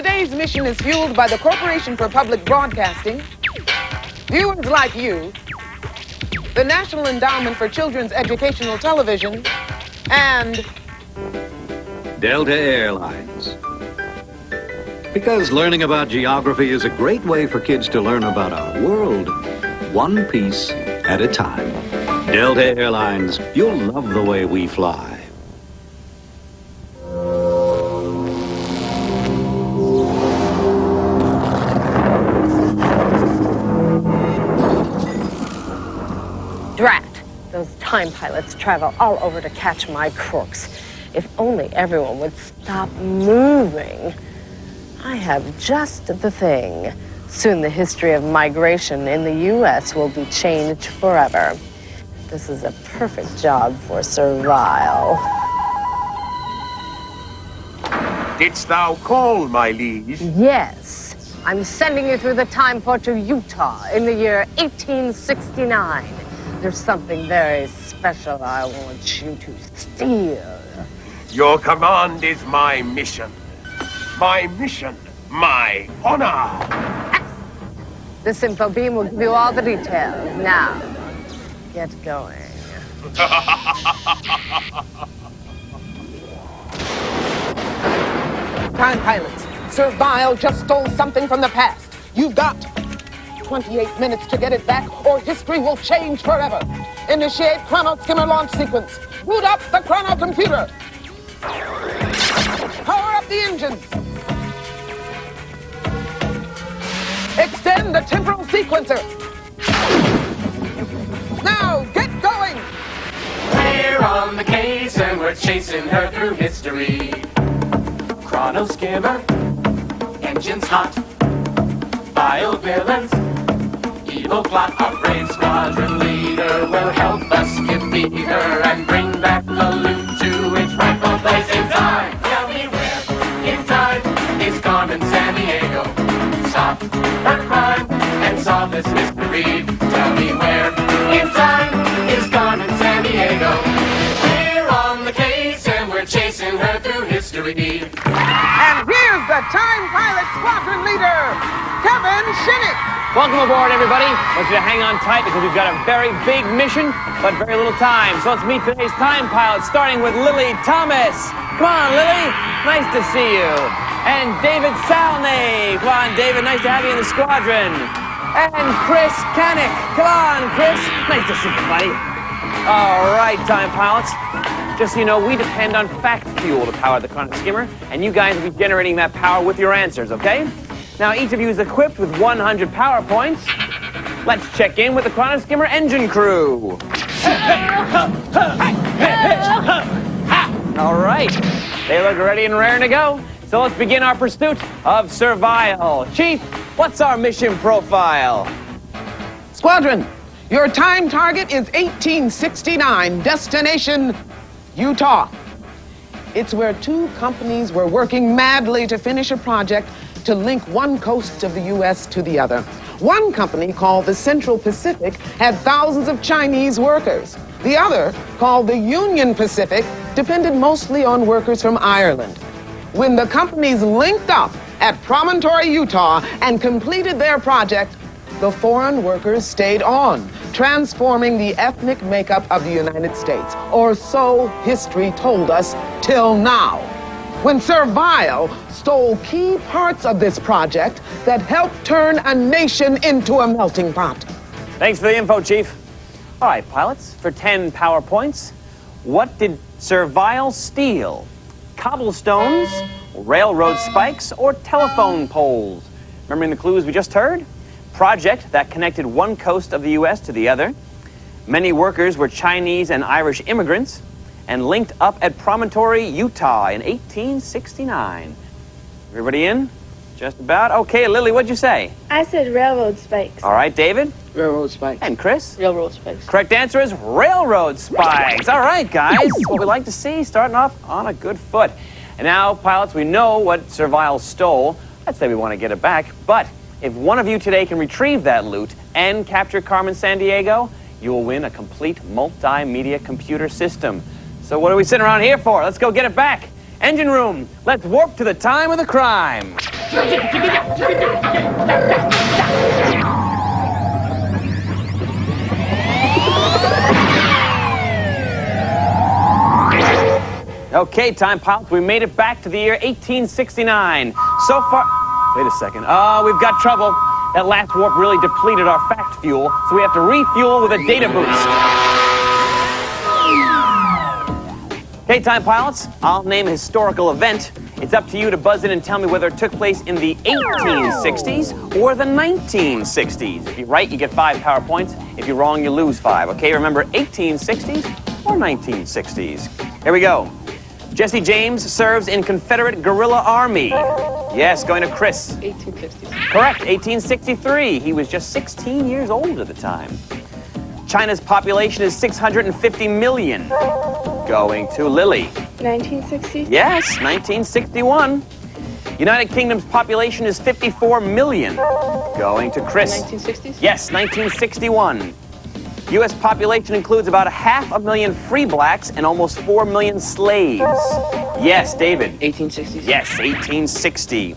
Today's mission is fueled by the Corporation for Public Broadcasting, viewers like you, the National Endowment for Children's Educational Television, and Delta Airlines. Because learning about geography is a great way for kids to learn about our world, one piece at a time. Delta Airlines, you'll love the way we fly. Drat! Those time pilots travel all over to catch my crooks. If only everyone would stop moving. I have just the thing. Soon the history of migration in the U.S. will be changed forever. This is a perfect job for Servile. Didst thou call, my liege? Yes. I'm sending you through the time port to Utah in the year 1869. There's something very special I want you to steal. Your command is my mission. My mission, my honor. This info beam will give you all the details. Now, get going. time pilots. Servile just stole something from the past. You've got 28 minutes to get it back, or history will change forever. Initiate chrono skimmer launch sequence. Boot up the chrono computer. Power up the engines. Extend the temporal sequencer. Now, get going! We're on the case and we're chasing her through history. Chrono skimmer, engines hot, vile villains, evil plot. Our brave squadron leader will help us defeat her and bring back the loot to its rightful place in time. Tell me where in time is Carmen Sandiego? Stop her crime and solve this mystery. Tell me where in time is Carmen Sandiego? We're on the case and we're chasing her through history. And here's the time pilot squadron leader, Carmen Sandiego. Welcome aboard, everybody. I want you to hang on tight because we've got a very big mission, but very little time. So let's meet today's time pilots, starting with Lily Thomas. Come on, Lily. Nice to see you. And David Salney. Come on, David. Nice to have you in the squadron. And Chris Canick. Come on, Chris. Nice to see you, buddy. All right, time pilots. Just so you know, we depend on fact fuel to power the chrono skimmer, and you guys will be generating that power with your answers, okay? Now, each of you is equipped with 100 power points. Let's check in with the chrono skimmer engine crew. All right, they look ready and raring to go. So let's begin our pursuit of Servile. Chief, what's our mission profile? Squadron, your time target is 1869, destination Utah. It's where two companies were working madly to finish a project to link one coast of the U.S. to the other. One company, called the Central Pacific, had thousands of Chinese workers. The other, called the Union Pacific, depended mostly on workers from Ireland. When the companies linked up at Promontory, Utah, and completed their project, the foreign workers stayed on, transforming the ethnic makeup of the United States, or so history told us till now, when Servile stole key parts of this project that helped turn a nation into a melting pot. Thanks for the info, Chief. All right, pilots, for 10 power points, what did Servile steal? Cobblestones, railroad spikes, or telephone poles? Remembering the clues we just heard? Project that connected one coast of the U.S. to the other. Many workers were Chinese and Irish immigrants and linked up at Promontory, Utah in 1869. Everybody in? Just about? Okay, Lily, what'd you say? I said railroad spikes. All right, David? Railroad spikes. And Chris? Railroad spikes. Correct answer is railroad spikes. All right, guys. What we like to see, starting off on a good foot. And now, pilots, we know what Servile stole. I'd say we want to get it back. But if one of you today can retrieve that loot and capture Carmen Sandiego, you will win a complete multimedia computer system. So what are we sitting around here for? Let's go get it back. Engine room, let's warp to the time of the crime. Okay, time pilots, we made it back to the year 1869. So far, wait a second. Oh, we've got trouble. That last warp really depleted our fact fuel, so we have to refuel with a data boost. Okay, time pilots, I'll name a historical event. It's up to you to buzz in and tell me whether it took place in the 1860s or the 1960s. If you're right, you get 5 power points. If you're wrong, you lose 5. Okay, remember 1860s or 1960s. Here we go. Jesse James serves in Confederate Guerrilla Army. Yes, going to Chris. 1860s. Correct, 1863. He was just 16 years old at the time. China's population is 650 million. Going to Lily. 1960s. Yes, 1961. United Kingdom's population is 54 million. Going to Chris. 1960s. Yes, 1961. U.S. population includes about 500,000 free blacks and almost 4 million slaves. Yes, David. 1860s. Yes, 1860.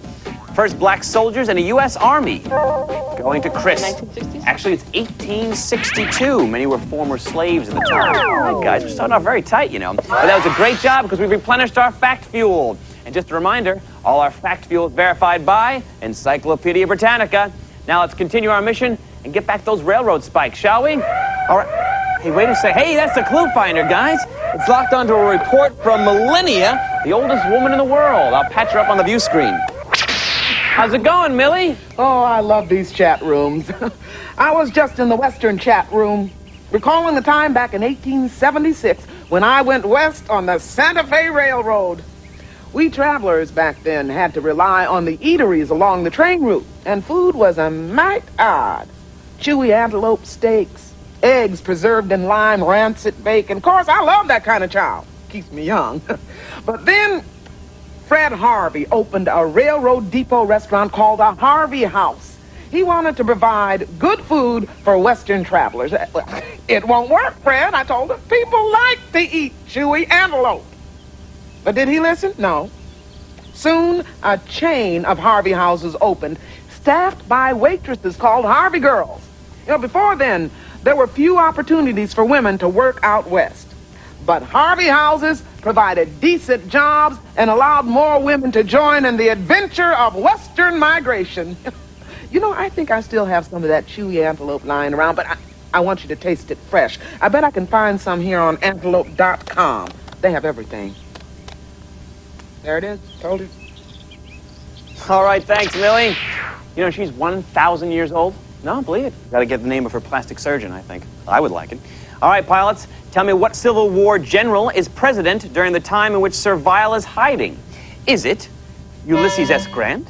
First black soldiers in a U.S. Army. Going to Chris. 1960s? Actually, it's 1862. Many were former slaves at the time. All right, guys, we're starting off very tight, you know. But that was a great job because we replenished our fact fuel. And just a reminder, all our fact fuel is verified by Encyclopedia Britannica. Now let's continue our mission and get back those railroad spikes, shall we? All right. Hey, wait a sec. Hey, that's the clue finder, guys. It's locked onto a report from Millennia, the oldest woman in the world. I'll patch her up on the view screen. How's it going, Millie? Oh, I love these chat rooms. I was just in the Western chat room, recalling the time back in 1876 when I went west on the Santa Fe Railroad. We travelers back then had to rely on the eateries along the train route, and food was a mite odd. Chewy antelope steaks, eggs preserved in lime, rancid bacon. Of course, I love that kind of chow. Keeps me young. But then Fred Harvey opened a railroad depot restaurant called the Harvey House. He wanted to provide good food for Western travelers. It won't work, Fred, I told him. People like to eat chewy antelope. But did he listen? No. Soon, a chain of Harvey houses opened, staffed by waitresses called Harvey Girls. You know, before then, there were few opportunities for women to work out west. But Harvey houses provided decent jobs and allowed more women to join in the adventure of Western migration. You know, I think I still have some of that chewy antelope lying around, but I want you to taste it fresh. I bet I can find some here on antelope.com. They have everything. There it is. Told you. All right, thanks, Millie. You know, she's 1,000 years old. No, believe it. Got to get the name of her plastic surgeon, I think. I would like it. All right, pilots, tell me what Civil War general is president during the time in which Servile is hiding. Is it Ulysses S. Grant,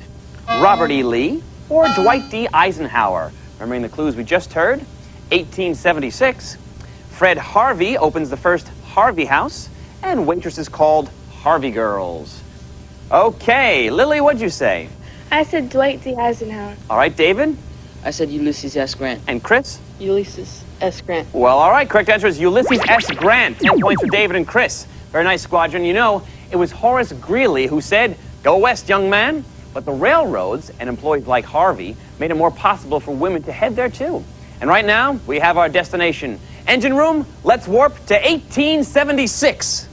Robert E. Lee, or Dwight D. Eisenhower? Remembering the clues we just heard, 1876. Fred Harvey opens the first Harvey House, and waitresses called Harvey Girls. Okay, Lily, what'd you say? I said Dwight D. Eisenhower. All right, David? I said Ulysses S. Grant. And Chris? Ulysses S. Grant. Well, all right, correct answer is Ulysses S. Grant. 10 points for David and Chris. Very nice, Squadron. You know, it was Horace Greeley who said, "Go west, young man." But the railroads and employees like Harvey made it more possible for women to head there, too. And right now, we have our destination. Engine room, let's warp to 1876.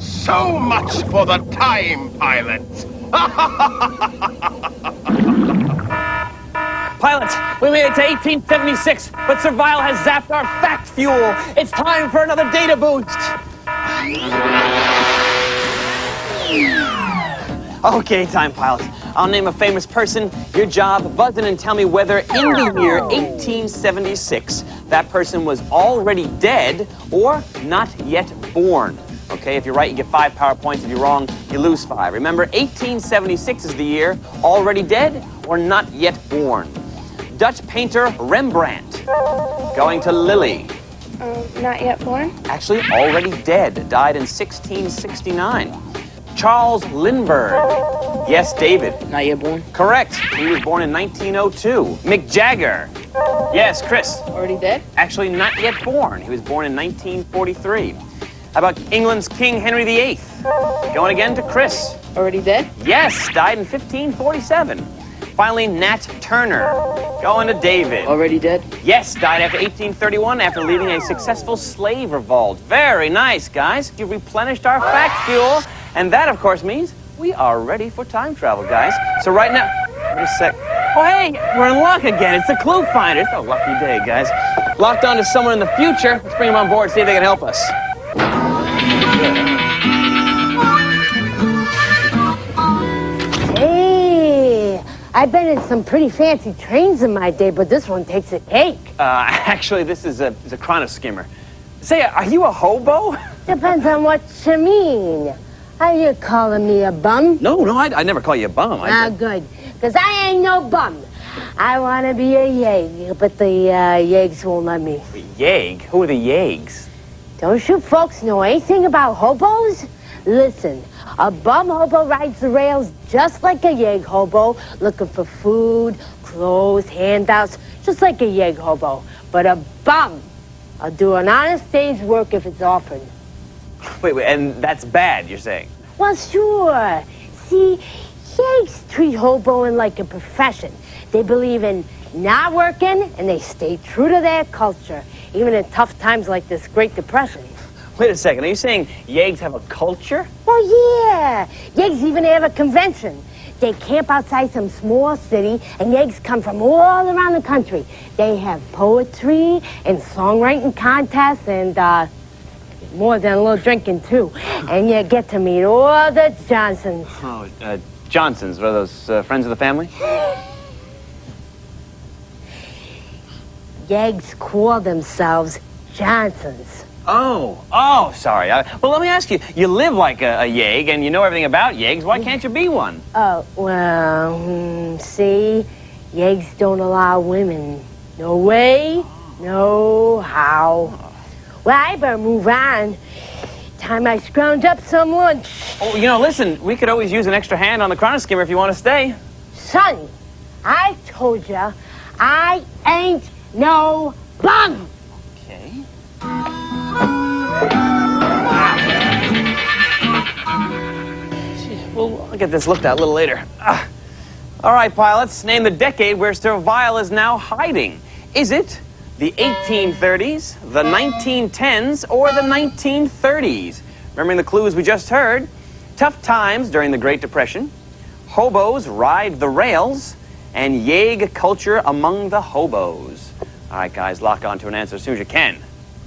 So much for the time pilot. Pilots, we made it to 1876, but Servile has zapped our fact fuel. It's time for another data boost. Okay, time pilots. I'll name a famous person. Your job, buzz in and tell me whether in the year 1876 that person was already dead or not yet born. Okay, if you're right, you get 5 power points. If you're wrong, you lose 5. Remember, 1876 is the year already dead or not yet born. Dutch painter Rembrandt. Going to Lily. Not yet born. Actually, already dead. Died in 1669. Charles Lindbergh. Yes, David. Not yet born? Correct. He was born in 1902. Mick Jagger. Yes, Chris. Already dead? Actually, not yet born. He was born in 1943. How about England's King Henry VIII? Going again to Chris. Already dead? Yes, died in 1547. Finally, Nat Turner. Going to David. Already dead? Yes, died after 1831 after leading a successful slave revolt. Very nice, guys. You've replenished our fact fuel. And that, of course, means we are ready for time travel, guys. So right now, wait a sec. Oh, hey, we're in luck again. It's the clue finder. It's a lucky day, guys. Locked on to someone in the future. Let's bring them on board, see if they can help us. Hey, I've been in some pretty fancy trains in my day, but this one takes a cake. Actually, this is a chronoskimmer. Say, are you a hobo? Depends on what you mean. Are you calling me a bum? No, I never call you a bum. Good, because I ain't no bum. I want to be a yeg, but the yegs won't let me. Yeg? Who are the yegs? Don't you folks know anything about hobos? Listen, a bum hobo rides the rails just like a yeg hobo, looking for food, clothes, handouts, just like a yeg hobo. But a bum will do an honest day's work if it's offered. Wait, and that's bad, you're saying? Well, sure. See, yegs treat hoboing like a profession. They believe in not working, and they stay true to their culture, even in tough times like this Great Depression. Wait a second, are you saying yegs have a culture? Well, yeah. Yegs even have a convention. They camp outside some small city, and yegs come from all around the country. They have poetry and songwriting contests and, more than a little drinking, too. And you get to meet all the Johnsons. Oh, Johnsons, are those friends of the family? Yegs call themselves Johnsons. Oh, sorry. Well, let me ask you. You live like a yeg, and you know everything about yegs. Why can't you be one? Oh, well, see, yegs don't allow women. No way, no how. Well, I better move on. Time I scrounge up some lunch. Oh, listen, we could always use an extra hand on the chronoskimmer if you want to stay. Son, I told ya, I ain't no bum. Okay. Well, I'll get this looked at a little later. All right, pilots, name the decade where Servile is now hiding. Is it the 1830s, the 1910s, or the 1930s? Remembering the clues we just heard, tough times during the Great Depression, hobos ride the rails, and yeg culture among the hobos. All right, guys, lock on to an answer as soon as you can.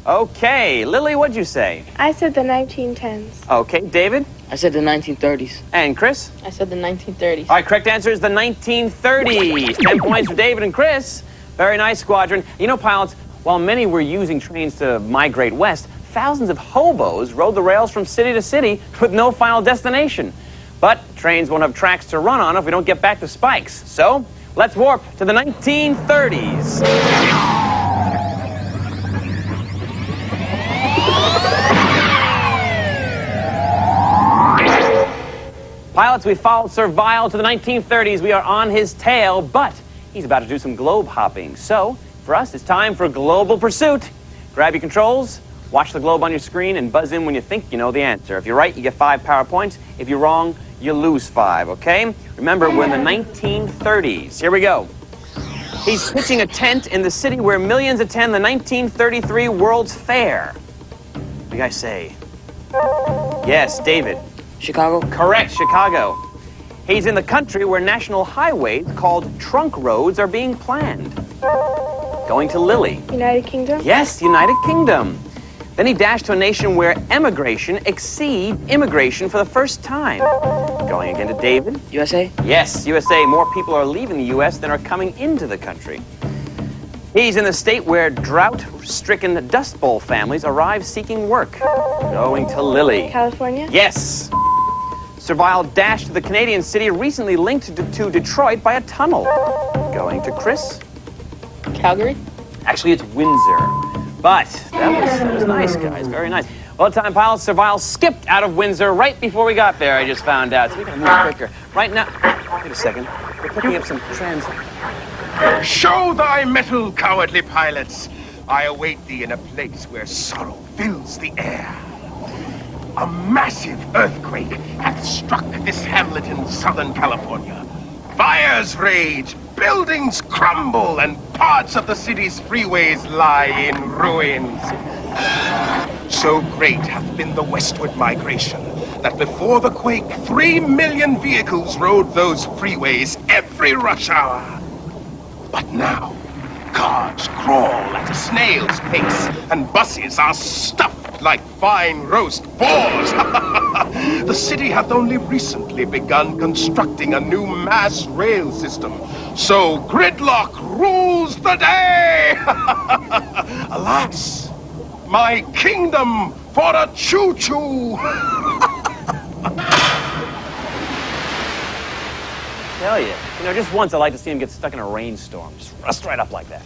Okay, Lily, what'd you say? I said the 1910s. Okay, David? I said the 1930s. And Chris? I said the 1930s. All right, correct answer is the 1930s. 10 points for David and Chris. Very nice, Squadron. You know, pilots, while many were using trains to migrate west, thousands of hobos rode the rails from city to city with no final destination. But trains won't have tracks to run on if we don't get back to spikes. So, let's warp to the 1930s. Pilots, we followed Servile to the 1930s. We are on his tail, but he's about to do some globe hopping. So, for us, it's time for Global Pursuit. Grab your controls, watch the globe on your screen, and buzz in when you think you know the answer. If you're right, you get 5 power points. If you're wrong, you lose 5, okay? Remember, we're in the 1930s. Here we go. He's pitching a tent in the city where millions attend the 1933 World's Fair. What do you guys say? Yes, David. Chicago? Correct, Chicago. He's in the country where national highways called trunk roads are being planned. Going to Lily. United Kingdom? Yes, United Kingdom. Then he dashed to a nation where emigration exceeds immigration for the first time. Going again to David. USA? Yes, USA. More people are leaving the U.S. than are coming into the country. He's in the state where drought-stricken Dust Bowl families arrive seeking work. Going to Lily. California? Yes. Servile dashed to the Canadian city recently linked to Detroit by a tunnel. Going to Chris. Calgary? Actually, it's Windsor. But that was nice, guys. Very nice. Well, time pilots, Sir Vile skipped out of Windsor right before we got there, I just found out. So we gotta move quicker. Right now, wait a second. We're picking up some trends. Show thy mettle, cowardly pilots. I await thee in a place where sorrow fills the air. A massive earthquake hath struck this hamlet in Southern California. Fires rage, buildings crumble, and parts of the city's freeways lie in ruins. So great hath been the westward migration that before the quake, 3 million vehicles rode those freeways every rush hour. But now, cars crawl at a snail's pace, and buses are stuffed like fine roast boars. The city hath only recently begun constructing a new mass rail system, so gridlock rules the day. Alas, my kingdom for a choo-choo. Tell you. You know, just once I'd like to see him get stuck in a rainstorm. Just rust right up like that.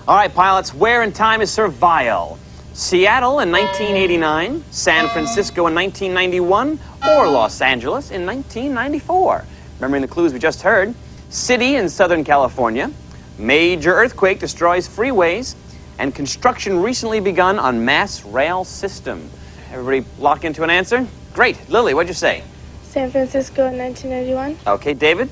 All right, pilots, where in time is Sir Vile? Seattle in 1989, San Francisco in 1991, or Los Angeles in 1994? Remembering the clues we just heard. City in Southern California. Major earthquake destroys freeways. And construction recently begun on mass rail system. Everybody lock into an answer? Great. Lily, what'd you say? San Francisco in 1991. Okay, David?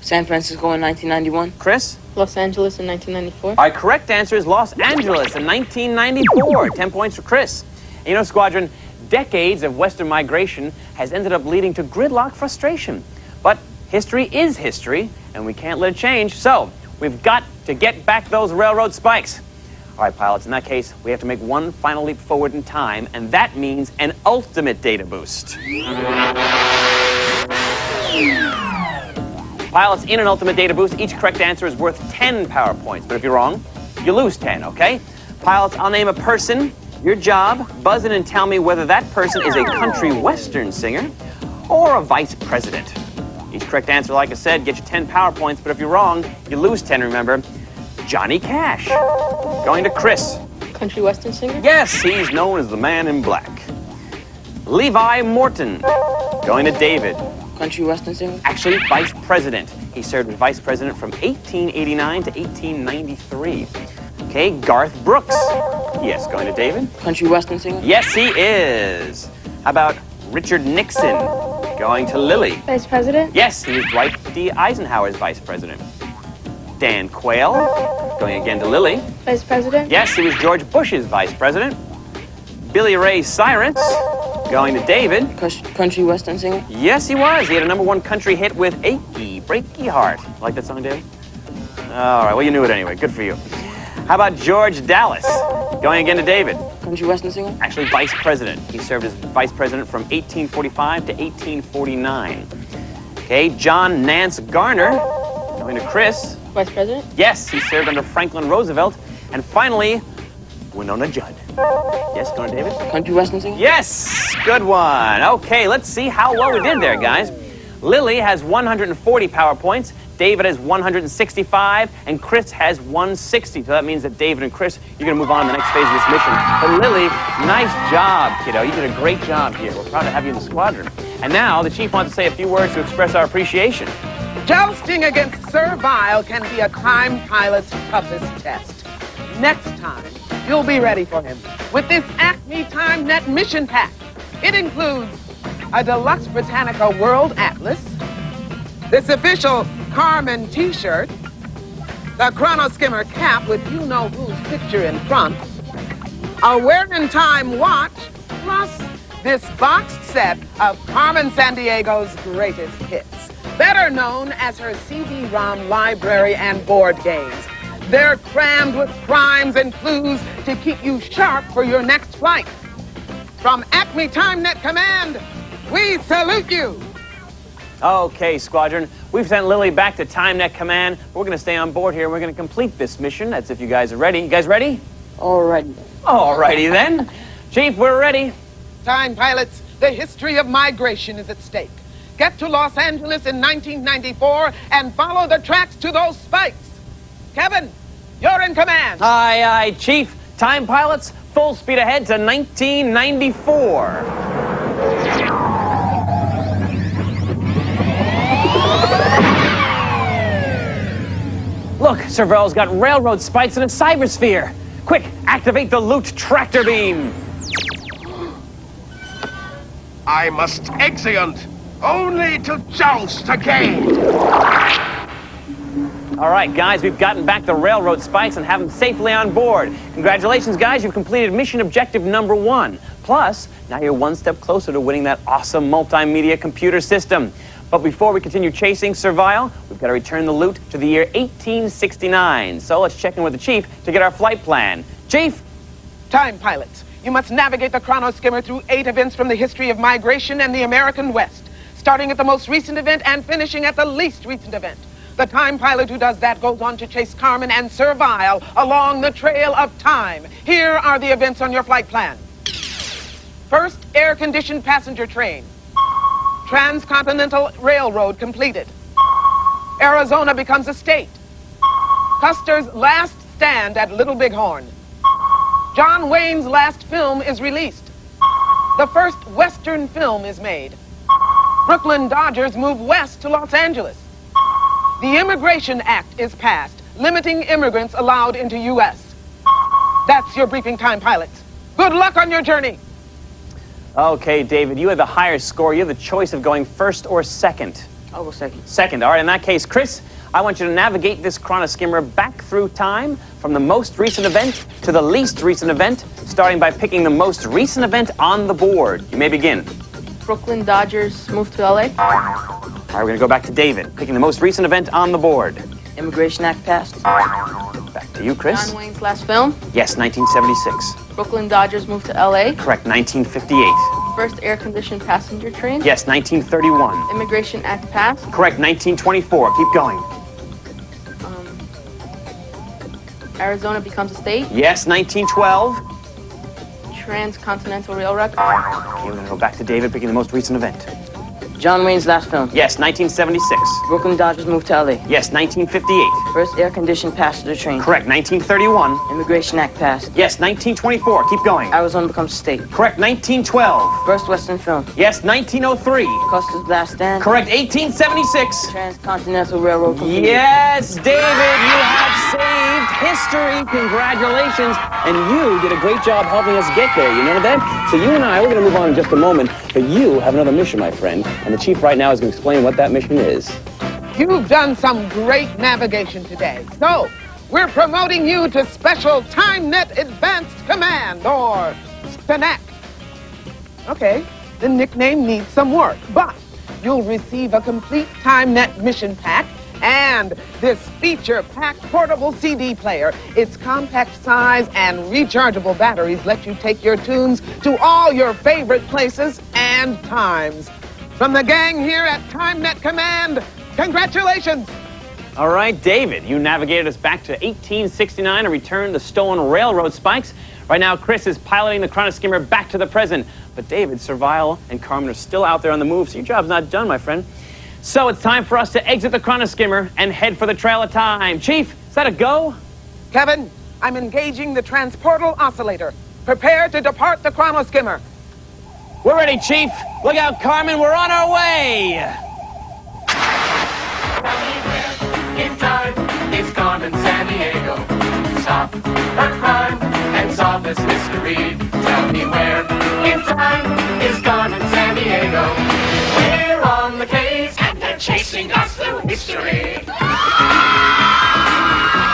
San Francisco in 1991. Chris? Los Angeles in 1994. Our correct answer is Los Angeles in 1994. 10 points for Chris. And you know, Squadron, decades of Western migration has ended up leading to gridlock frustration. But history is history, and we can't let it change. So, we've got to get back those railroad spikes. All right, pilots, in that case, we have to make one final leap forward in time, and that means an ultimate data boost. Pilots, in an ultimate data boost, each correct answer is worth 10 power points. But if you're wrong, you lose 10, okay? Pilots, I'll name a person. Your job, buzz in and tell me whether that person is a country western singer or a vice president. Each correct answer, like I said, gets you 10 power points. But if you're wrong, you lose 10, remember. Johnny Cash. Going to Chris. Country western singer? Yes, he's known as the Man in Black. Levi Morton. Going to David. Country western singer? Actually, vice president. He served as vice president from 1889 to 1893. Okay, Garth Brooks. Yes, going to David. Country western singer? Yes, he is. How about Richard Nixon? Going to Lily. Vice president? Yes, he was Dwight D. Eisenhower's vice president. Dan Quayle. Going again to Lily. Vice president? Yes, he was George Bush's vice president. Billy Ray Cyrus. Going to David. Country western singer? Yes, he was. He had a #1 country hit with Achy Breaky Heart. Like that song, David? All right, well, you knew it anyway. Good for you. How about George Dallas? Going again to David. Country western singer? Actually, vice president. He served as vice president from 1845 to 1849. Okay, John Nance Garner. Going to Chris. Vice president? Yes, he served under Franklin Roosevelt. And finally, Winona Judd. Yes, going to David? Country western singer? Yes, good one. Okay, let's see how well we did there, guys. Lily has 140 power points, David has 165, and Chris has 160. So that means that David and Chris, you're going to move on to the next phase of this mission. But Lily, nice job, kiddo. You did a great job here. We're proud to have you in the squadron. And now, the chief wants to say a few words to express our appreciation. Jousting against Sir Vile can be a time pilot's toughest test. Next time, you'll be ready for him with this Acme Time Net mission pack. It includes a deluxe Britannica World Atlas, this official Carmen t-shirt, the Chrono Skimmer cap with you-know-whose picture in front, a Where in Time watch, plus this boxed set of Carmen Sandiego's greatest hits, better known as her CD-ROM library and board games. They're crammed with crimes and clues to keep you sharp for your next flight. From Acme Time Net Command, we salute you. Okay, Squadron, we've sent Lily back to TimeNet Command. We're going to stay on board here, and we're going to complete this mission. That's if you guys are ready. You guys ready? Alrighty. Alrighty then. Chief, we're ready. Time pilots, the history of migration is at stake. Get to Los Angeles in 1994 and follow the tracks to those spikes. Kevin, you're in command. Aye, aye, Chief. Time pilots, full speed ahead to 1994. Look, Serval's got railroad spikes and a cybersphere. Quick, activate the loot tractor beam. I must exeunt, only to joust again. All right, guys, we've gotten back the railroad spikes and have them safely on board. Congratulations, guys, you've completed mission objective number 1. Plus, now you're one step closer to winning that awesome multimedia computer system. But before we continue chasing Serval, we've got to return the loot to the year 1869. So let's check in with the Chief to get our flight plan. Chief? Time pilots, you must navigate the chrono skimmer through 8 events from the history of migration and the American West, starting at the most recent event and finishing at the least recent event. The time pilot who does that goes on to chase Carmen and Serval along the trail of time. Here are the events on your flight plan. First, air-conditioned passenger train. Transcontinental Railroad completed. Arizona becomes a state. Custer's last stand at Little Bighorn. John Wayne's last film is released. The first Western film is made. Brooklyn Dodgers move west to Los Angeles. The Immigration Act is passed, limiting immigrants allowed into U.S. That's your briefing, time pilots. Good luck on your journey. Okay, David, you have the higher score. You have the choice of going first or second. I'll go second. Second. All right, in that case, Chris, I want you to navigate this chrono skimmer back through time from the most recent event to the least recent event, starting by picking the most recent event on the board. You may begin. Brooklyn Dodgers moved to LA. All right, we're going to go back to David, picking the most recent event on the board. Immigration Act passed. Back to you, Chris. John Wayne's last film. Yes, 1976. Brooklyn Dodgers moved to LA. Correct, 1958. First air-conditioned passenger train. Yes, 1931. Immigration Act passed. Correct, 1924. Keep going. Arizona becomes a state. Yes, 1912. Transcontinental Railroad. Okay, we're going to go back to David, picking the most recent event. John Wayne's last film. Yes, 1976. Brooklyn Dodgers moved to LA. Yes, 1958. First air-conditioned passenger train. Correct, 1931. Immigration Act passed. Yes, 1924. Keep going. Arizona becomes a state. Correct, 1912. First Western film. Yes, 1903. Custer's last stand. Correct, 1876. Transcontinental Railroad completed. Yes, David, you have saved history. Congratulations. And you did a great job helping us get there. You know that? So you and I, we're going to move on in just a moment, but you have another mission, my friend. And the Chief right now is going to explain what that mission is. You've done some great navigation today. So, we're promoting you to Special TimeNet Advanced Command, or STANAC. Okay, the nickname needs some work, but you'll receive a complete TimeNet mission pack and this feature-packed portable CD player. Its compact size and rechargeable batteries let you take your tunes to all your favorite places and times. From the gang here at TimeNet Command, congratulations! All right, David, you navigated us back to 1869 and returned the stolen railroad spikes. Right now, Chris is piloting the chrono skimmer back to the present. But David, Serval, and Carmen are still out there on the move, so your job's not done, my friend. So it's time for us to exit the chrono skimmer and head for the trail of time. Chief, is that a go? Kevin, I'm engaging the transportal oscillator. Prepare to depart the chrono skimmer. We're ready, Chief. Look out, Carmen, we're on our way. In time is Carmen Sandiego. Stop her crime and solve this mystery. Tell me where in time is Carmen Sandiego. We're on the case and they're chasing us through history.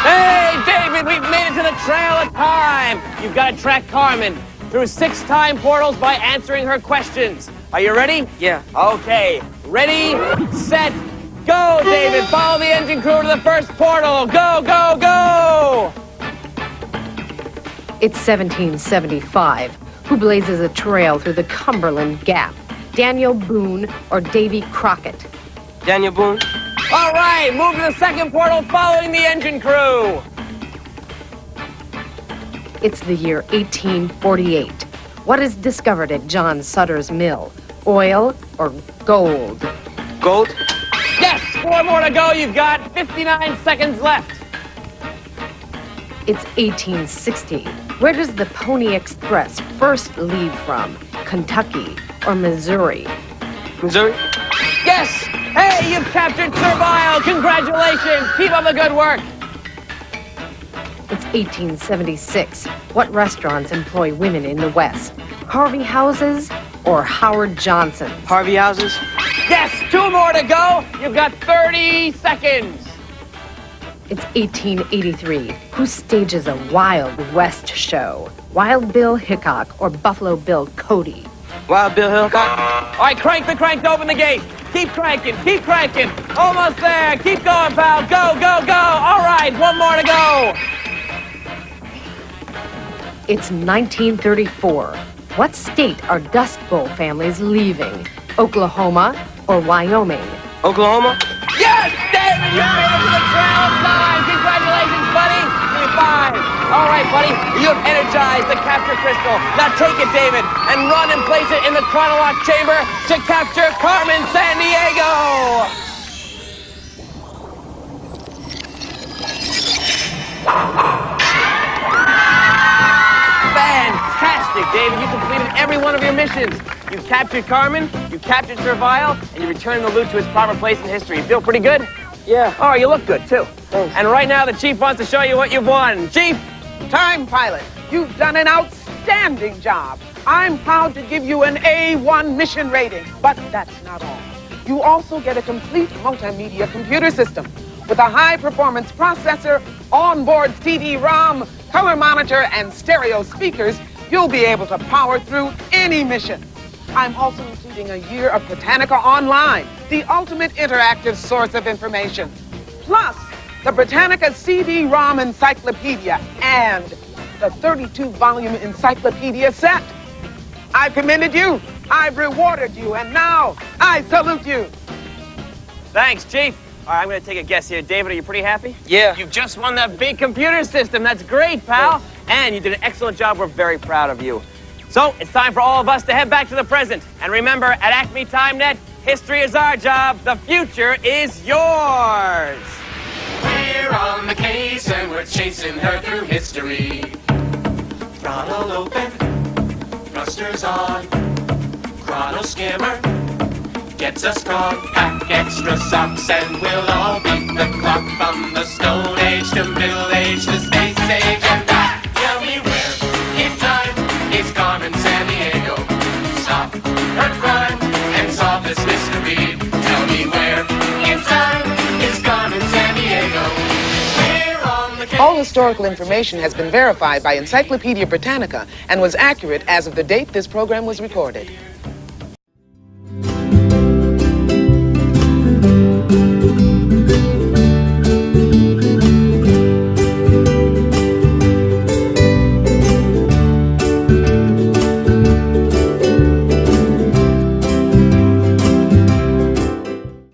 Hey, David, we've made it to the trail of time. You've got to track Carmen through 6 time portals by answering her questions. Are you ready? Yeah. Okay. Ready, set, go, David. Follow the engine crew to the first portal. Go, go, go! It's 1775. Who blazes a trail through the Cumberland Gap? Daniel Boone or Davy Crockett? Daniel Boone. All right, move to the second portal following the engine crew. It's the year 1848. What is discovered at John Sutter's mill? Oil or gold? Gold. Yes, 4 more to go. You've got 59 seconds left. It's 1860. Where does the Pony Express first leave from? Kentucky or Missouri? Missouri? Yes! Hey, you've captured Servile! Congratulations! Keep up the good work! It's 1876. What restaurants employ women in the West? Harvey Houses or Howard Johnson? Harvey Houses? Yes! 2 more to go! You've got 30 seconds! It's 1883. Who stages a Wild West show? Wild Bill Hickok or Buffalo Bill Cody? Wild Bill Hickok? All right, crank the crank to open the gate. Keep cranking, keep cranking. Almost there. Keep going, pal. Go, go, go. All right, 1 more to go. It's 1934. What state are Dust Bowl families leaving? Oklahoma or Wyoming? Oklahoma? Yes, David, you made it to the trail of time. Congratulations, buddy. Give me 5. All right, buddy, you have energized the capture crystal. Now take it, David, and run and place it in the chronolock chamber to capture Carmen Sandiego. Fantastic, David. You completed every one of your missions. You captured Carmen, you captured Servile, and you returned the loot to its proper place in history. You feel pretty good? Yeah. Oh, you look good, too. Thanks. And right now, the Chief wants to show you what you've won. Chief! Time pilot, you've done an outstanding job. I'm proud to give you an A1 mission rating, but that's not all. You also get a complete multimedia computer system with a high-performance processor, onboard CD-ROM, color monitor, and stereo speakers. You'll be able to power through any mission. I'm also including a year of Britannica Online, the ultimate interactive source of information. Plus, the Britannica CD-ROM Encyclopedia and the 32-volume encyclopedia set. I've commended you, I've rewarded you, and now I salute you. Thanks, Chief. All right, I'm going to take a guess here. David, are you pretty happy? Yeah. You've just won that big computer system. That's great, pal. And you did an excellent job. We're very proud of you. So it's time for all of us to head back to the present. And remember, at Acme TimeNet, history is our job. The future is yours. We're on the case and we're chasing her through history. Throttle open, thrusters on, chrono skimmer gets us caught. Pack extra socks and we'll all beat the clock from the Stone Age to Middle Age to Space Age and back. Tell me where in time is Carmen Sandiego. Stop her crime and solve this mystery. Tell me where in time is Carmen Sandiego. We're on the case. All historical information has been verified by Encyclopedia Britannica and was accurate as of the date this program was recorded.